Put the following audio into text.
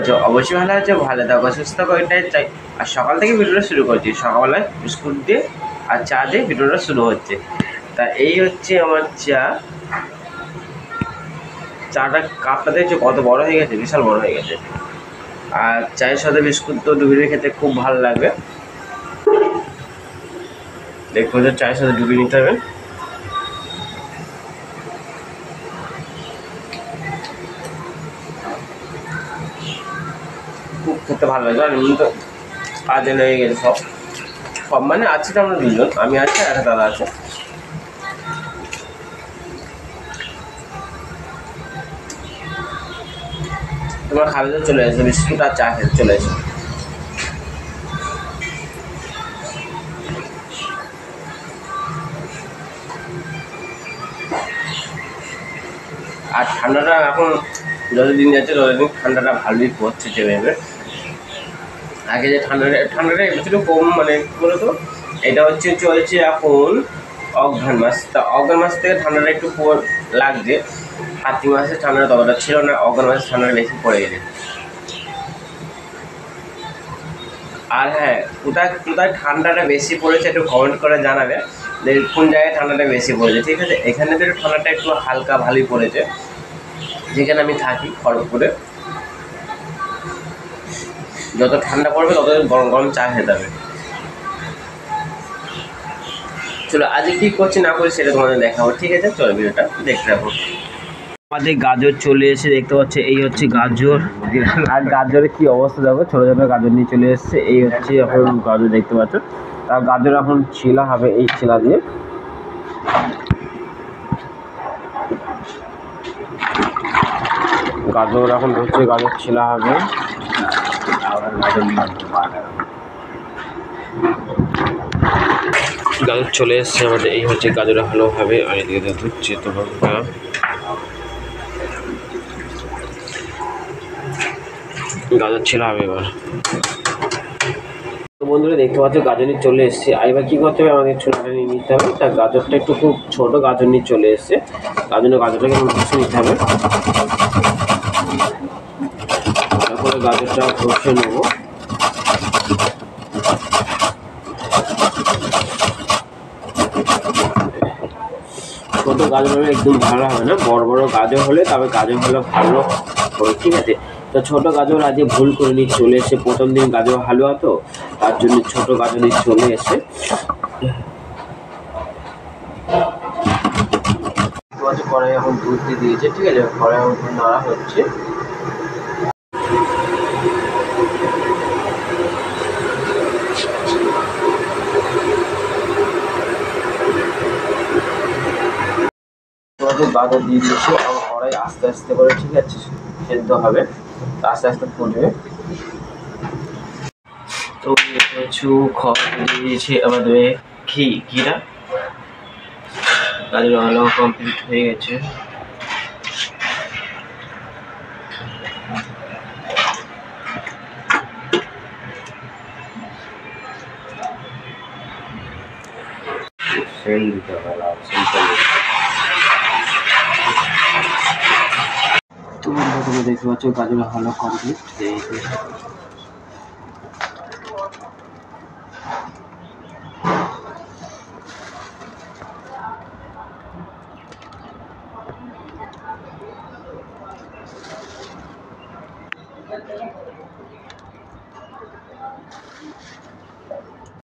আছো? অবশ্যই ভালো আছো, ভালো থাকো, সুস্থ থাকো, এটাই চাই। আর সকাল থেকে ভিডিওটা শুরু করছি, সকালবেলায় বিস্কুট দিয়ে আর চা দিয়ে ভিডিওটা শুরু হচ্ছে। তা এই হচ্ছে আমার চা। চাটা কাপটা দেখছো কত বড় হয়ে গেছে, বিশাল বড় হয়ে গেছে। আর চায়ের সাথে বিস্কুট তো ডুবিয়ে খেতে খুব ভালো লাগবে। দেখো যে চায়ের সাথে ডুবিয়ে নিতে হবে। খুব খেতে ভালো লাগে। আর এমনি তো কাজে লেগে গেছে সব সব মানে আছি তো আমরা দুজন, আমি আছি আর একটা দাদা আছে। তোমার খাবে তো চলে এসো, বিস্কুট আর চা খেতে চলে এসো। আর ঠান্ডাটা এখন যতদিন যাচ্ছে ততদিন ঠান্ডাটা ভালোই পড়ছে যেভাবে। আগে যে ঠান্ডাটা একটু কম, মানে কী বলতো, এটা হচ্ছে চলছে এখন অঘ্রাণ মাস। তা অঘ্রাণ মাস থেকে ঠান্ডাটা একটু লাগছে। কার্তিক মাসে ঠান্ডাটা ততটা ছিল না, অঘ্রাণ মাসে ঠান্ডাটা বেশি পড়ে গেছে। আর হ্যাঁ, কোথায় কোথায় ঠান্ডাটা বেশি পড়েছে একটু কমেন্ট করে জানাবে যে কোন জায়গায় ঠান্ডাটা বেশি পড়েছে, ঠিক আছে? এখানে তো একটু ঠান্ডাটা একটু হালকা ভালোই পড়েছে, যেখানে আমি থাকি খড়গপুরে। যত ঠান্ডা পড়বে তত গরম গরম চা খেতে হবে। চলো আজকে কী করছি না করছি সেটা তোমাদের দেখাবো, ঠিক আছে? চলো ভিডিওটা দেখতে থাকো। আমাদের গাজর চলে এসে দেখতে পাচ্ছি, এই হচ্ছে গাজর। আর গাজরের কী অবস্থা দেখো, ছোটো ছোটো গাজর নিয়ে চলে এসছে। এই হচ্ছে এখন গাজর দেখতে পাচ্ছ। আর গাজর এখন ছিলা হবে এই ছিলা দিয়ে। গাজর এখন হচ্ছে, গাজর ছিলা হবে। গাজর চলে এসছে আমাদের, এই হচ্ছে গাজর ভালো হবে। আর এদিকে ধুচ্ছে তো গাজর ছিলা হবে এবার। তো বন্ধুরা দেখতে পাচ্ছ গাজর নিয়ে চলে এসছে। আর এবার কী করতে হবে, আমাদের ছোটোটা নিয়ে নিতে হবে। তার গাজরটা একটু খুব ছোটো গাজর নিয়ে চলে এসছে, তার জন্য গাজরটাকে ঘষে নিতে হবে। তারপরে গাজরটা ঘষে নেবো। ছোটো গাজর হলে একদম ভালো হবে না, বড় বড় গাজর হলে তবে গাজর হলে ভালো হবে, ঠিক আছে? তো ছোটো গাজর আজকে ভুল করে নিয়ে চলে এসে, প্রথম দিন গাজর হালুয়া তো তার জন্য ছোটো গাজর নিয়ে চলে এসে কড়াই এখন দুধ দিয়ে দিয়েছে, ঠিক আছে? কড়াই এখন নাড়া হচ্ছে। গাজর দিয়ে দিয়েছে, আমার কড়াই আস্তে আস্তে করে, ঠিক আছে, সেদ্ধ হবে, আস্তে আস্তে ফুটবে। তো কিছু খড় দিয়ে দিয়েছে আমাদের ঘিরা। গাজর হালুয়া কমপ্লিট হয়ে গেছে। সেল দিতে হবে, তুমি দেখতে পাচ্ছ গাজর হালুয়া কমপ্লিট।